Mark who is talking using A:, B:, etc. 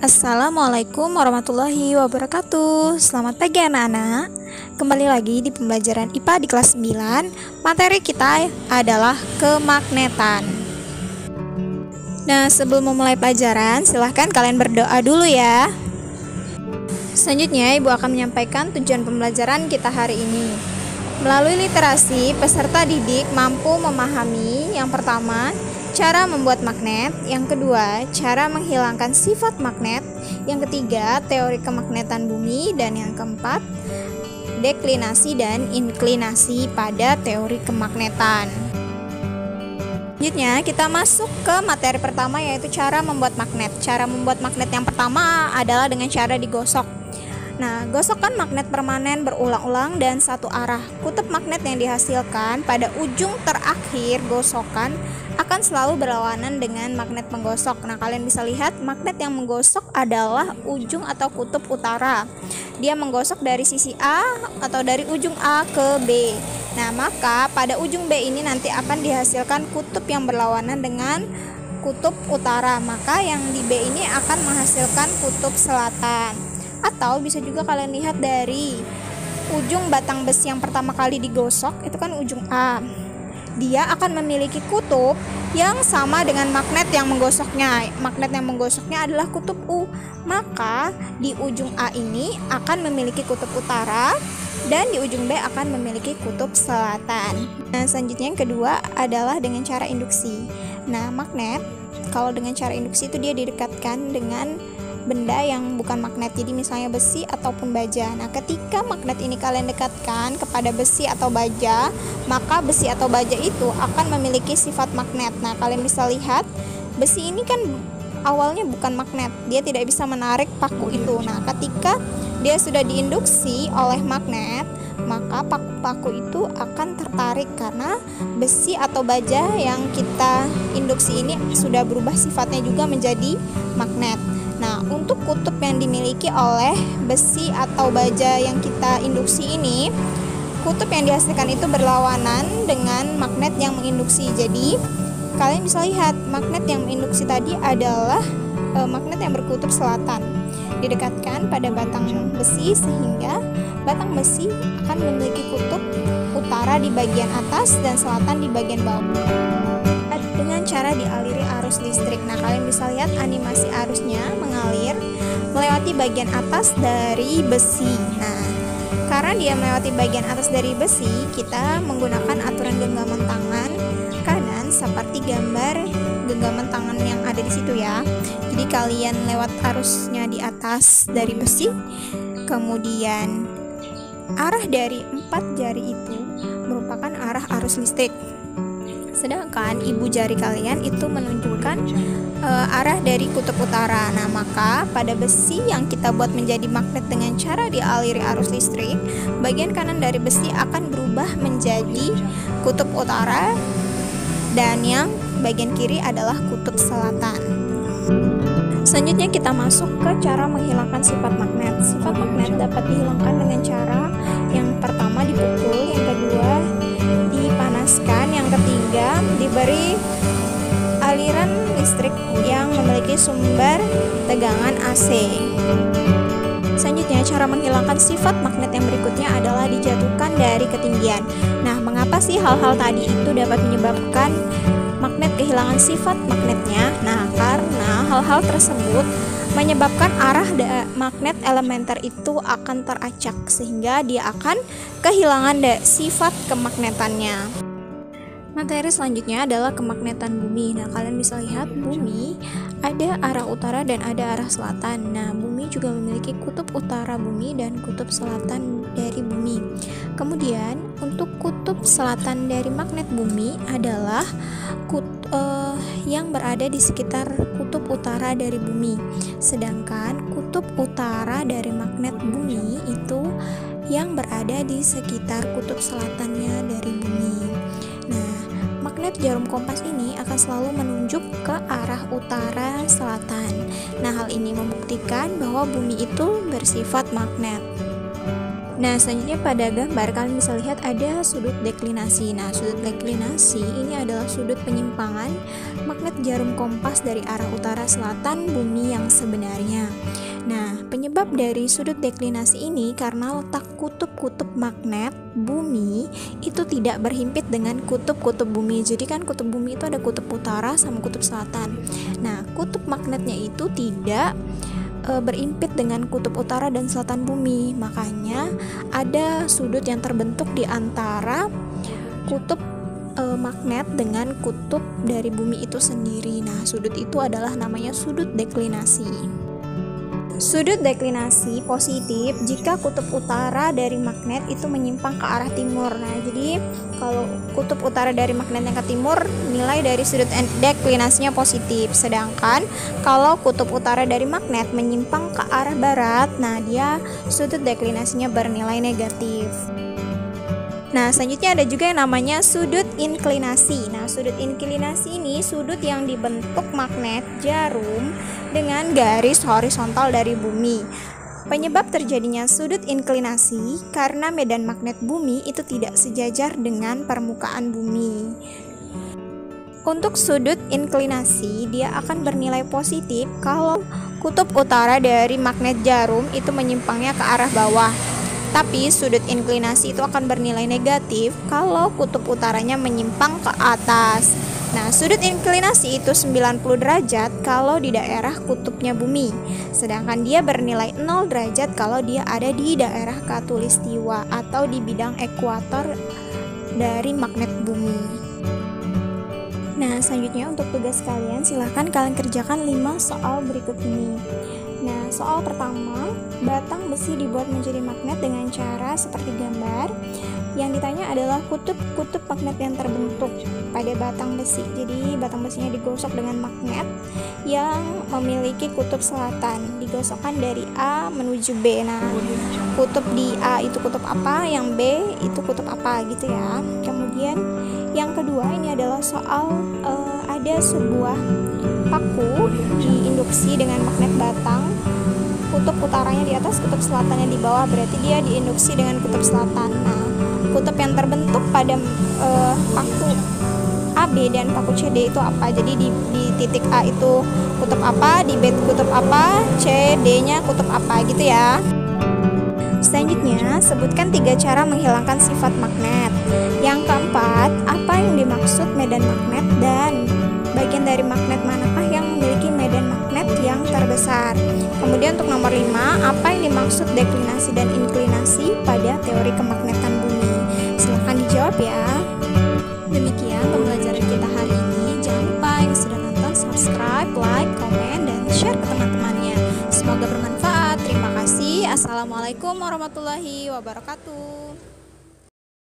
A: Assalamualaikum warahmatullahi wabarakatuh. Selamat pagi anak-anak. Kembali lagi di pembelajaran IPA di kelas 9. Materi kita adalah kemagnetan. Nah, sebelum memulai pelajaran, silahkan kalian berdoa dulu ya. Selanjutnya, Ibu akan menyampaikan tujuan pembelajaran kita hari ini. Melalui literasi, peserta didik mampu memahami yang pertama, cara membuat magnet, yang kedua, cara menghilangkan sifat magnet, yang ketiga, teori kemagnetan bumi, dan yang keempat, deklinasi dan inklinasi pada teori kemagnetan. Selanjutnya, kita masuk ke materi pertama, yaitu cara membuat magnet. Cara membuat magnet yang pertama adalah dengan cara digosok. Nah, gosokkan magnet permanen berulang-ulang dan satu arah. Kutub magnet yang dihasilkan pada ujung terakhir gosokan akan selalu berlawanan dengan magnet penggosok. Nah, kalian bisa lihat magnet yang menggosok adalah ujung atau kutub utara. Dia menggosok dari sisi A atau dari ujung A ke B. Nah, maka pada ujung B ini nanti akan dihasilkan kutub yang berlawanan dengan kutub utara. Maka yang di B ini akan menghasilkan kutub selatan. Atau bisa juga kalian lihat dari ujung batang besi yang pertama kali digosok, itu kan ujung A. Dia akan memiliki kutub yang sama dengan magnet yang menggosoknya. Magnet yang menggosoknya adalah kutub U. Maka di ujung A ini akan memiliki kutub utara dan di ujung B akan memiliki kutub selatan. Nah, selanjutnya yang kedua adalah dengan cara induksi. Nah, magnet kalau dengan cara induksi itu dia didekatkan dengan benda yang bukan magnet, jadi misalnya besi ataupun baja. Nah, ketika magnet ini kalian dekatkan kepada besi atau baja, maka besi atau baja itu akan memiliki sifat magnet. Nah, kalian bisa lihat besi ini kan awalnya bukan magnet, dia tidak bisa menarik paku itu. Nah, ketika dia sudah diinduksi oleh magnet, maka paku-paku itu akan tertarik karena besi atau baja yang kita induksi ini sudah berubah sifatnya juga menjadi magnet. Nah, untuk kutub yang dimiliki oleh besi atau baja yang kita induksi ini, kutub yang dihasilkan itu berlawanan dengan magnet yang menginduksi. Jadi, kalian bisa lihat magnet yang menginduksi tadi adalah magnet yang berkutub selatan. Didekatkan pada batang besi sehingga batang besi akan memiliki kutub utara di bagian atas dan selatan di bagian bawah. Dengan cara dialiri arus listrik. Nah, kalian bisa lihat animasi arusnya mengalir melewati bagian atas dari besi. Nah, karena dia melewati bagian atas dari besi, kita menggunakan aturan genggaman tangan kanan seperti gambar genggaman tangan yang ada di situ ya. Jadi kalian lewat arusnya di atas dari besi, kemudian arah dari 4 jari itu merupakan arah arus listrik. Sedangkan ibu jari kalian itu menunjukkan arah dari kutub utara. Nah, maka pada besi yang kita buat menjadi magnet dengan cara dialiri arus listrik, bagian kanan dari besi akan berubah menjadi kutub utara dan yang bagian kiri adalah kutub selatan. Selanjutnya kita masuk ke cara menghilangkan sifat magnet. Sifat magnet dapat dihilangkan dengan cara yang pertama dipukul, yang kedua dipanaskan, yang ketiga diberi aliran listrik yang memiliki sumber tegangan AC. Selanjutnya, cara menghilangkan sifat magnet yang berikutnya adalah dijatuhkan dari ketinggian. Nah, mengapa sih hal-hal tadi itu dapat menyebabkan magnet kehilangan sifat magnetnya? Nah, karena hal-hal tersebut menyebabkan arah magnet elementer itu akan teracak sehingga dia akan kehilangan sifat kemagnetannya. Materi selanjutnya adalah kemagnetan bumi. Nah, kalian bisa lihat bumi ada arah utara dan ada arah selatan. Nah, bumi juga memiliki kutub utara bumi dan kutub selatan dari bumi. Kemudian, untuk kutub selatan dari magnet bumi adalah yang berada di sekitar kutub utara dari bumi. Sedangkan kutub utara dari magnet bumi itu yang berada di sekitar kutub selatannya dari bumi. Nah, magnet jarum kompas ini akan selalu menunjuk ke arah utara selatan. Nah, hal ini membuktikan bahwa bumi itu bersifat magnet. Nah, selanjutnya pada gambar kalian bisa lihat ada sudut deklinasi. Nah, sudut deklinasi ini adalah sudut penyimpangan magnet jarum kompas dari arah utara selatan bumi yang sebenarnya. penyebab dari sudut deklinasi ini karena letak kutub-kutub magnet bumi itu tidak berhimpit dengan kutub-kutub bumi. Jadi kan kutub bumi itu ada kutub utara sama kutub selatan. Nah, kutub magnetnya itu tidak berimpit dengan kutub utara dan selatan bumi. Makanya ada sudut yang terbentuk di antara kutub magnet dengan kutub dari bumi itu sendiri. Nah, sudut itu adalah namanya sudut deklinasi. Sudut deklinasi positif jika kutub utara dari magnet itu menyimpang ke arah timur. Nah, jadi kalau kutub utara dari magnetnya ke timur, nilai dari sudut deklinasinya positif. Sedangkan kalau kutub utara dari magnet menyimpang ke arah barat, nah dia sudut deklinasinya bernilai negatif. Nah, selanjutnya ada juga yang namanya sudut inklinasi. Nah, sudut inklinasi ini sudut yang dibentuk magnet jarum dengan garis horizontal dari bumi. Penyebab terjadinya sudut inklinasi karena medan magnet bumi itu tidak sejajar dengan permukaan bumi. Untuk sudut inklinasi, dia akan bernilai positif kalau kutub utara dari magnet jarum itu menyimpangnya ke arah bawah. Tapi sudut inklinasi itu akan bernilai negatif kalau kutub utaranya menyimpang ke atas. Nah, sudut inklinasi itu 90 derajat kalau di daerah kutubnya bumi. Sedangkan dia bernilai 0 derajat kalau dia ada di daerah khatulistiwa atau di bidang ekuator dari magnet bumi. Nah, selanjutnya untuk tugas kalian, silahkan kalian kerjakan 5 soal berikut ini. Nah, soal pertama, batang besi dibuat menjadi magnet dengan cara seperti gambar. Yang ditanya adalah kutub-kutub magnet yang terbentuk pada batang besi. Jadi, batang besinya digosok dengan magnet yang memiliki kutub selatan. Digosokkan dari A menuju B. Nah, kutub di A itu kutub apa, yang B itu kutub apa gitu ya. Kemudian yang kedua ini adalah soal ada sebuah paku diinduksi dengan magnet batang, kutub utaranya di atas, kutub selatannya di bawah, berarti dia diinduksi dengan kutub selatan. Nah, kutub yang terbentuk pada paku AB dan paku CD itu apa? Jadi di titik A itu kutub apa, di B kutub apa, CD-nya kutub apa gitu ya. Selanjutnya, sebutkan 3 cara menghilangkan sifat magnet. Yang keempat, apa yang dimaksud medan magnet dan bagian dari magnet manakah yang memiliki medan magnet yang terbesar. Kemudian untuk nomor 5, apa yang dimaksud deklinasi dan inklinasi pada teori kemagnetan bumi. Silahkan dijawab ya. Demikian pembelajaran kita hari ini. Jangan lupa yang sudah nonton subscribe, like, komen, dan share ke teman-temannya. Semoga bermanfaat. Terima kasih. Assalamualaikum warahmatullahi wabarakatuh.